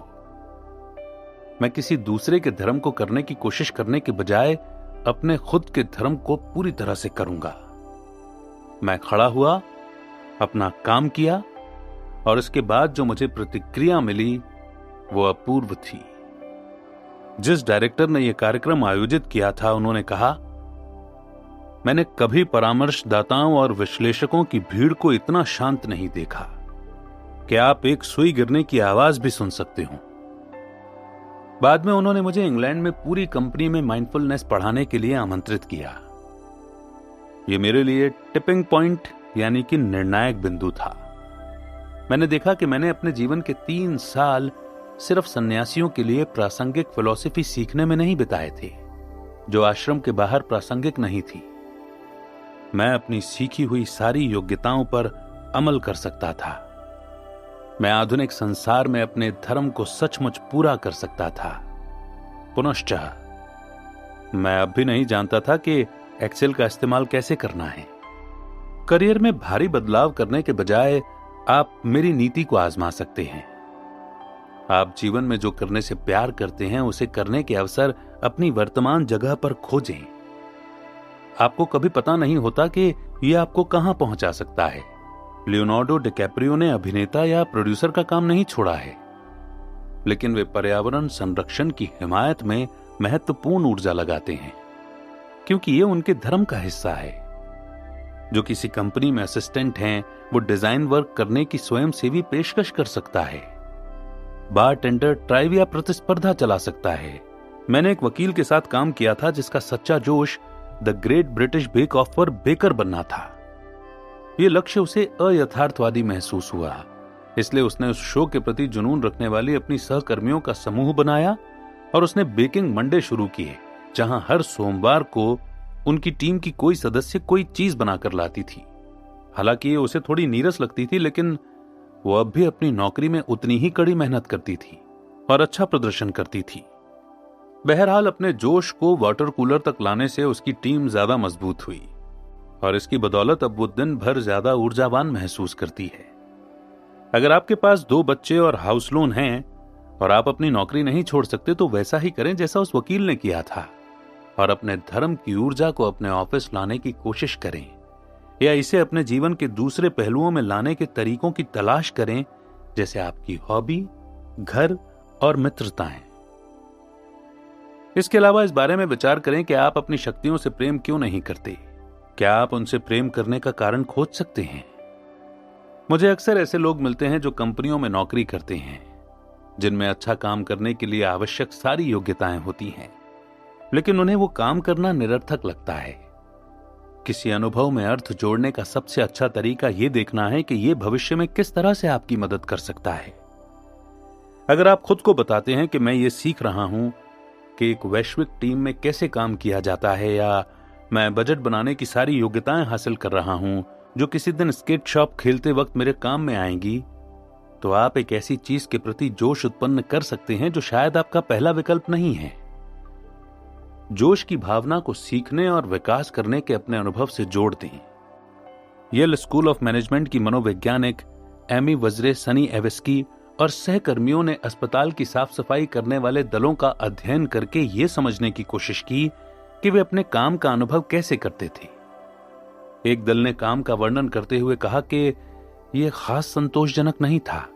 मैं किसी दूसरे के धर्म को करने की कोशिश करने के बजाय अपने खुद के धर्म को पूरी तरह से करूंगा। मैं खड़ा हुआ, अपना काम किया और इसके बाद जो मुझे प्रतिक्रिया मिली वो अपूर्व थी। जिस डायरेक्टर ने यह कार्यक्रम आयोजित किया था, उन्होंने कहा, मैंने कभी परामर्शदाताओं और विश्लेषकों की भीड़ को इतना शांत नहीं देखा कि आप एक सुई गिरने की आवाज भी सुन सकते हो। बाद में उन्होंने मुझे इंग्लैंड में पूरी कंपनी में माइंडफुलनेस पढ़ाने के लिए आमंत्रित किया। यह मेरे लिए टिपिंग पॉइंट यानी कि निर्णायक बिंदु था। मैंने देखा कि मैंने अपने जीवन के 3 साल सिर्फ सन्यासियों के लिए प्रासंगिक फिलॉसफी सीखने में नहीं बिताए थे, जो आश्रम के बाहर प्रासंगिक नहीं थी। मैं अपनी सीखी हुई सारी योग्यताओं पर अमल कर सकता था। मैं आधुनिक संसार में अपने धर्म को सचमुच पूरा कर सकता था। पुनश्च मैं अब भी नहीं जानता था कि एक्सेल का इस्तेमाल कैसे करना है। करियर में भारी बदलाव करने के बजाय आप मेरी नीति को आजमा सकते हैं। आप जीवन में जो करने से प्यार करते हैं उसे करने के अवसर अपनी वर्तमान जगह पर खोजें। आपको कभी पता नहीं होता कि यह आपको कहां पहुंचा सकता है। लियोनार्डो डिकैप्रियो ने अभिनेता या प्रोड्यूसर का काम नहीं छोड़ा है, लेकिन वे पर्यावरण संरक्षण की हिमायत में महत्वपूर्ण ऊर्जा लगाते हैं, क्योंकि ये उनके धर्म का हिस्सा है। जो किसी कंपनी में असिस्टेंट हैं, वो डिजाइन वर्क करने की स्वयंसेवी पेशकश कर सकता है। बार टेंडर ट्राइव या प्रतिस्पर्धा चला सकता है। मैंने एक वकील के साथ काम किया था जिसका सच्चा जोश the great British bake off पर बेकर बनना था। यह लक्ष्य उसे अयथार्थवादी महसूस हुआ, इसलिए उसने उस शो के प्रति जुनून रखने वाली अपनी सहकर्मियों का समूह बनाया और उसने बेकिंग मंडे शुरू किए, जहां हर सोमवार को उनकी टीम की कोई सदस्य कोई चीज बनाकर लाती थी। हालांकि ये उसे थोड़ी नीरस लगती थी, लेकिन वो अब भी अपनी नौकरी में उतनी ही कड़ी मेहनत करती थी और अच्छा प्रदर्शन करती थी। बहरहाल अपने जोश को वाटर कूलर तक लाने से उसकी टीम ज्यादा मजबूत हुई और इसकी बदौलत अब वो दिन भर ज्यादा ऊर्जावान महसूस करती है। अगर आपके पास 2 बच्चे और हाउस लोन हैं और आप अपनी नौकरी नहीं छोड़ सकते तो वैसा ही करें जैसा उस वकील ने किया था और अपने धर्म की ऊर्जा को अपने ऑफिस लाने की कोशिश करें, या इसे अपने जीवन के दूसरे पहलुओं में लाने के तरीकों की तलाश करें, जैसे आपकी हॉबी घर और मित्रताएं। इसके अलावा इस बारे में विचार करें कि आप अपनी शक्तियों से प्रेम क्यों नहीं करते। क्या आप उनसे प्रेम करने का कारण खोज सकते हैं? मुझे अक्सर ऐसे लोग मिलते हैं जो कंपनियों में नौकरी करते हैं, जिनमें अच्छा काम करने के लिए आवश्यक सारी योग्यताएं होती हैं, लेकिन उन्हें वो काम करना निरर्थक लगता है। किसी अनुभव में अर्थ जोड़ने का सबसे अच्छा तरीका यह देखना है कि यह भविष्य में किस तरह से आपकी मदद कर सकता है। अगर आप खुद को बताते हैं कि मैं ये सीख रहा हूं कि एक वैश्विक टीम में कैसे काम किया जाता है, या मैं बजट बनाने की सारी योग्यताएं हासिल कर रहा हूं जो किसी दिन स्केट शॉप खेलते वक्त मेरे काम में आएंगी, तो आप एक ऐसी चीज के प्रति जोश उत्पन्न कर सकते हैं जो शायद आपका पहला विकल्प नहीं है। जोश की भावना को सीखने और विकास करने के अपने अनुभव से जोड़ दें। येल स्कूल ऑफ मैनेजमेंट की मनोवैज्ञानिक एमी वज्रेसनी एवेस्की और सहकर्मियों ने अस्पताल की साफ सफाई करने वाले दलों का अध्ययन करके यह समझने की कोशिश की कि वे अपने काम का अनुभव कैसे करते थे। एक दल ने काम का वर्णन करते हुए कहा कि यह खास संतोषजनक नहीं था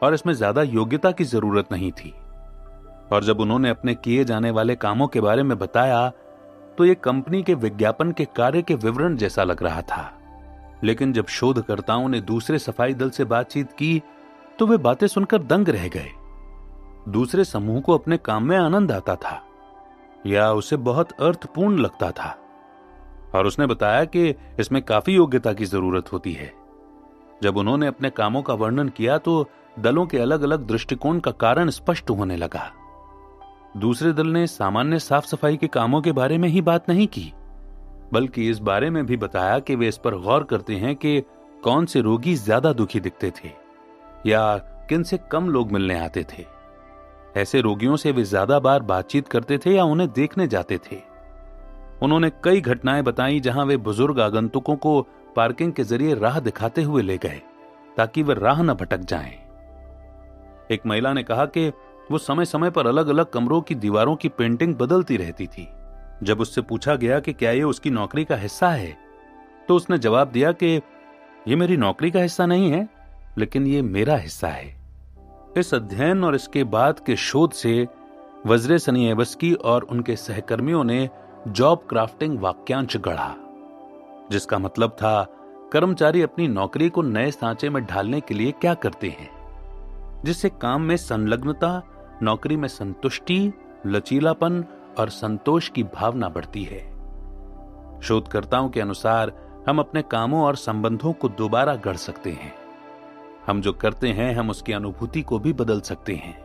और इसमें ज्यादा योग्यता की जरूरत नहीं थी, और जब उन्होंने अपने किए जाने वाले कामों के बारे में बताया तो यह कंपनी के विज्ञापन के कार्य के विवरण जैसा लग रहा था। लेकिन जब शोधकर्ताओं ने दूसरे सफाई दल से बातचीत की तो वे बातें सुनकर दंग रह गए। दूसरे समूह को अपने काम में आनंद आता था या उसे बहुत अर्थपूर्ण लगता था, और उसने बताया कि इसमें काफी योग्यता की जरूरत होती है। जब उन्होंने अपने कामों का वर्णन किया तो दलों के अलग अलग दृष्टिकोण का कारण स्पष्ट होने लगा। दूसरे दल ने सामान्य साफ सफाई के कामों के बारे में ही बात नहीं की, बल्कि इस बारे में भी बताया कि वे इस पर गौर करते हैं कि कौन से रोगी ज्यादा दुखी दिखते थे या किन से कम लोग मिलने आते थे। ऐसे रोगियों से वे ज्यादा बार बातचीत करते थे या उन्हें देखने जाते थे। उन्होंने कई घटनाएं बताई जहां वे बुजुर्ग आगंतुकों को पार्किंग के जरिए राह दिखाते हुए ले गए ताकि वे राह न भटक जाएं। एक महिला ने कहा कि वो समय समय पर अलग अलग कमरों की दीवारों की पेंटिंग बदलती रहती थी। जब उससे पूछा गया कि क्या ये उसकी नौकरी का हिस्सा है, तो उसने जवाब दिया कि ये मेरी नौकरी का हिस्सा नहीं है, लेकिन ये मेरा हिस्सा है। इस अध्ययन और इसके बाद के शोध से वज्रेसनी एवेस्की और उनके सहकर्मियों ने जॉब क्राफ्टिंग वाक्यांश गढ़ा, जिसका मतलब था कर्मचारी अपनी नौकरी को नए सांचे में ढालने के लिए क्या करते हैं, जिससे काम में संलग्नता, नौकरी में संतुष्टि, लचीलापन और संतोष की भावना बढ़ती है। शोधकर्ताओं के अनुसार हम अपने कामों और संबंधों को दोबारा गढ़ सकते हैं। हम जो करते हैं हम उसकी अनुभूति को भी बदल सकते हैं।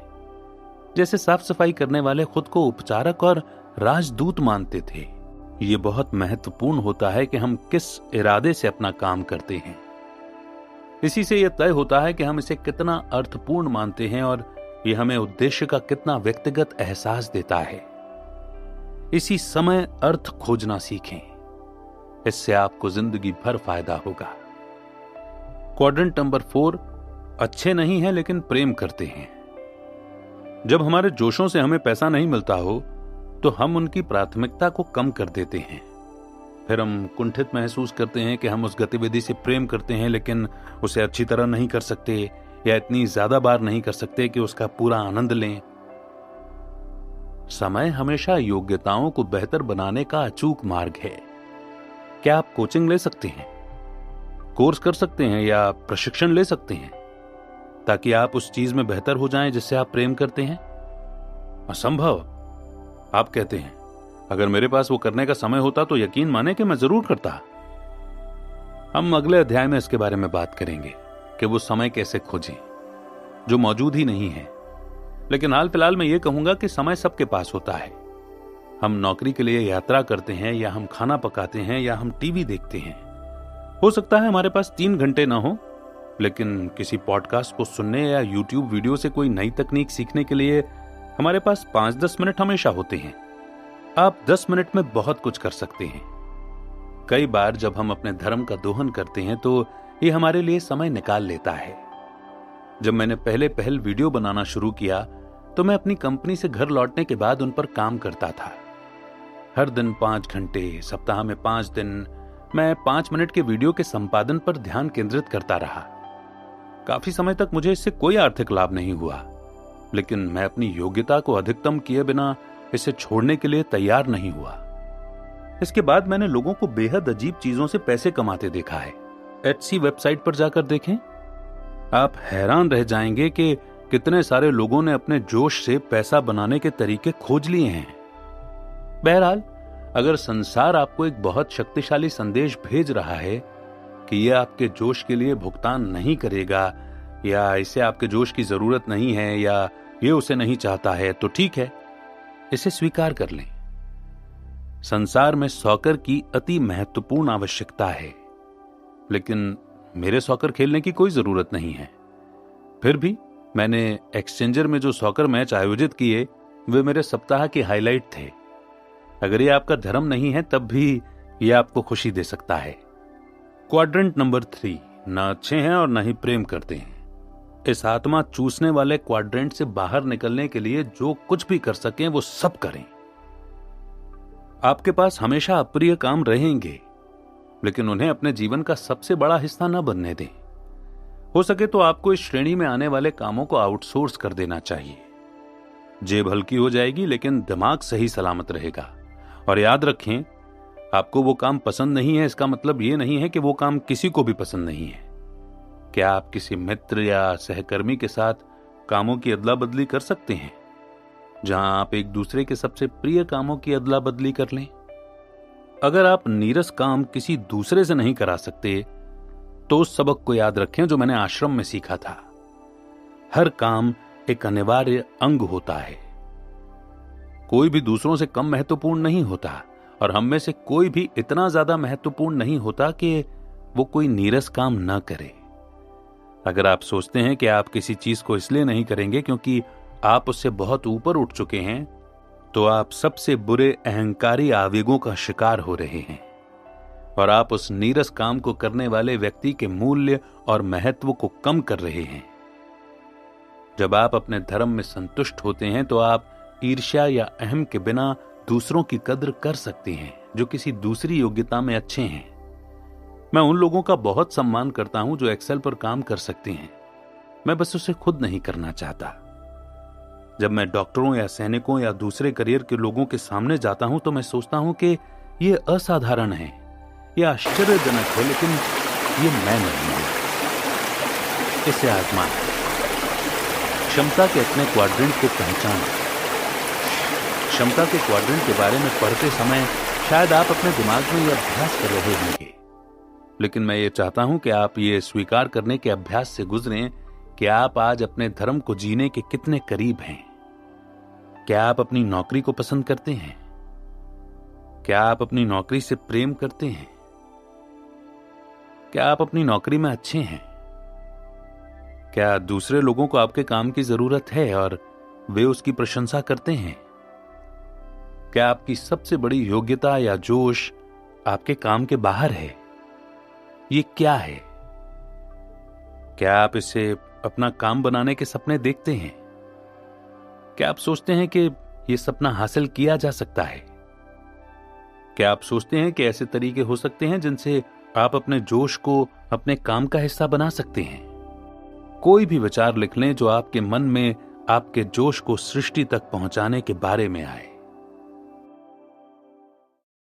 जैसे साफ सफाई करने वाले खुद को उपचारक और राजदूत मानते थे। ये बहुत महत्वपूर्ण होता है कि हम किस इरादे से अपना काम करते हैं। इसी से यह तय होता है कि हम इसे कितना अर्थपूर्ण मानते हैं और यह हमें उद्देश्य का कितना व्यक्तिगत एहसास देता है। इसी समय अर्थ खोजना सीखें, इससे आपको जिंदगी भर फायदा होगा। क्वाड्रेंट नंबर 4, अच्छे नहीं है लेकिन प्रेम करते हैं। जब हमारे जोशों से हमें पैसा नहीं मिलता हो तो हम उनकी प्राथमिकता को कम कर देते हैं। फिर हम कुंठित महसूस करते हैं कि हम उस गतिविधि से प्रेम करते हैं लेकिन उसे अच्छी तरह नहीं कर सकते या इतनी ज्यादा बार नहीं कर सकते कि उसका पूरा आनंद लें। समय हमेशा योग्यताओं को बेहतर बनाने का अचूक मार्ग है। क्या आप कोचिंग ले सकते हैं, कोर्स कर सकते हैं या प्रशिक्षण ले सकते हैं ताकि आप उस चीज में बेहतर हो जाएं जिससे आप प्रेम करते हैं? असंभव। आप कहते हैं अगर मेरे पास वो करने का समय होता तो यकीन माने कि मैं जरूर करता। हम अगले अध्याय में इसके बारे में बात करेंगे कि वो समय कैसे खोजें जो मौजूद ही नहीं है। लेकिन हाल फिलहाल मैं ये कहूंगा कि समय सबके पास होता है। हम नौकरी के लिए यात्रा करते हैं या हम खाना पकाते हैं या हम टीवी देखते हैं। हो सकता है हमारे पास 3 घंटे ना हो, लेकिन किसी पॉडकास्ट को सुनने या यूट्यूब वीडियो से कोई नई तकनीक सीखने के लिए हमारे पास 5-10 मिनट हमेशा होते हैं। आप 10 मिनट में बहुत कुछ कर सकते हैं। कई बार जब हम अपने धर्म का दोहन करते हैं तो ये हमारे लिए समय निकाल लेता है। जब मैंने पहल वीडियो बनाना शुरू किया तो मैं अपनी कंपनी से घर लौटने के बाद उन पर काम करता था। हर दिन 5 घंटे, सप्ताह में 5 दिन मैं 5 मिनट के वीडियो के संपादन पर ध्यान केंद्रित करता रहा। काफी समय तक मुझे इससे कोई आर्थिक लाभ नहीं हुआ, लेकिन मैं अपनी योग्यता को अधिकतम किए बिना इसे छोड़ने के लिए तैयार नहीं हुआ। इसके बाद मैंने लोगों को बेहद अजीब चीजों से पैसे कमाते देखा है। Etsy वेबसाइट पर जाकर देखें, आप हैरान रह जाएंगे कि कितने सारे लोगों ने अपने जोश से पैसा बनाने के तरीके खोज लिए हैं। बहरहाल, अगर संसार आपको एक बहुत शक्तिशाली संदेश भेज रहा है कि यह आपके जोश के लिए भुगतान नहीं करेगा, या इसे आपके जोश की जरूरत नहीं है, या ये उसे नहीं चाहता है, तो ठीक है, इसे स्वीकार कर लें। संसार में सॉकर की अति महत्वपूर्ण आवश्यकता है, लेकिन मेरे सॉकर खेलने की कोई जरूरत नहीं है। फिर भी मैंने एक्सचेंजर में जो सॉकर मैच आयोजित किए वे मेरे सप्ताह की हाईलाइट थे। अगर ये आपका धर्म नहीं है तब भी ये आपको खुशी दे सकता है। क्वाड्रेंट नंबर 3, न अच्छे हैं और न ही प्रेम करते हैं। इस आत्मा चूसने वाले क्वाड्रेंट से बाहर निकलने के लिए जो कुछ भी कर सकें वो सब करें। आपके पास हमेशा अप्रिय काम रहेंगे, लेकिन उन्हें अपने जीवन का सबसे बड़ा हिस्सा न बनने दें। हो सके तो आपको इस श्रेणी में आने वाले कामों को आउटसोर्स कर देना चाहिए। जेब हल्की हो जाएगी, लेकिन दिमाग सही सलामत रहेगा। और याद रखें, आपको वो काम पसंद नहीं है इसका मतलब ये नहीं है कि वो काम किसी को भी पसंद नहीं है। क्या आप किसी मित्र या सहकर्मी के साथ कामों की अदला बदली कर सकते हैं, जहां आप एक दूसरे के सबसे प्रिय कामों की अदला बदली कर लें? अगर आप नीरस काम किसी दूसरे से नहीं करा सकते, तो उस सबक को याद रखें जो मैंने आश्रम में सीखा था। हर काम एक अनिवार्य अंग होता है। कोई भी दूसरों से कम महत्वपूर्ण नहीं होता, और हम में से कोई भी इतना ज्यादा महत्वपूर्ण नहीं होता कि वो कोई नीरस काम न करे। अगर आप सोचते हैं कि आप किसी चीज को इसलिए नहीं करेंगे क्योंकि आप उससे बहुत ऊपर उठ चुके हैं, तो आप सबसे बुरे अहंकारी आवेगों का शिकार हो रहे हैं, और आप उस नीरस काम को करने वाले व्यक्ति के मूल्य और महत्व को कम कर रहे हैं। जब आप अपने धर्म में संतुष्ट होते हैं तो आप ईर्ष्या या अहम के बिना दूसरों की कद्र कर सकते हैं जो किसी दूसरी योग्यता में अच्छे हैं। मैं उन लोगों का बहुत सम्मान करता हूं जो एक्सेल पर काम कर सकते हैं। मैं बस उसे खुद नहीं करना चाहता। जब मैं डॉक्टरों या सैनिकों या दूसरे करियर के लोगों के सामने जाता हूं तो मैं सोचता हूं कि यह असाधारण है, यह आश्चर्यजनक है, लेकिन ये मैं नहीं हूं। इसे आजमाएं। क्षमता के अपने क्वाड्रेंट को पहचानें। क्षमता के क्वाड्रेंट के बारे में पढ़ते समय शायद आप अपने दिमाग में यह अभ्यास कर रहे होंगे, लेकिन मैं ये चाहता हूं कि आप ये स्वीकार करने के अभ्यास से गुजरें कि आप आज अपने धर्म को जीने के कितने करीब हैं। क्या आप अपनी नौकरी को पसंद करते हैं? क्या आप अपनी नौकरी से प्रेम करते हैं? क्या आप अपनी नौकरी में अच्छे हैं? क्या दूसरे लोगों को आपके काम की जरूरत है और वे उसकी प्रशंसा करते हैं? क्या आपकी सबसे बड़ी योग्यता या जोश आपके काम के बाहर है? ये क्या है? क्या आप इसे अपना काम बनाने के सपने देखते हैं? क्या आप सोचते हैं कि यह सपना हासिल किया जा सकता है? क्या आप सोचते हैं कि ऐसे तरीके हो सकते हैं जिनसे आप अपने जोश को अपने काम का हिस्सा बना सकते हैं? कोई भी विचार लिख लें जो आपके मन में आपके जोश को सृष्टि तक पहुंचाने के बारे में आए।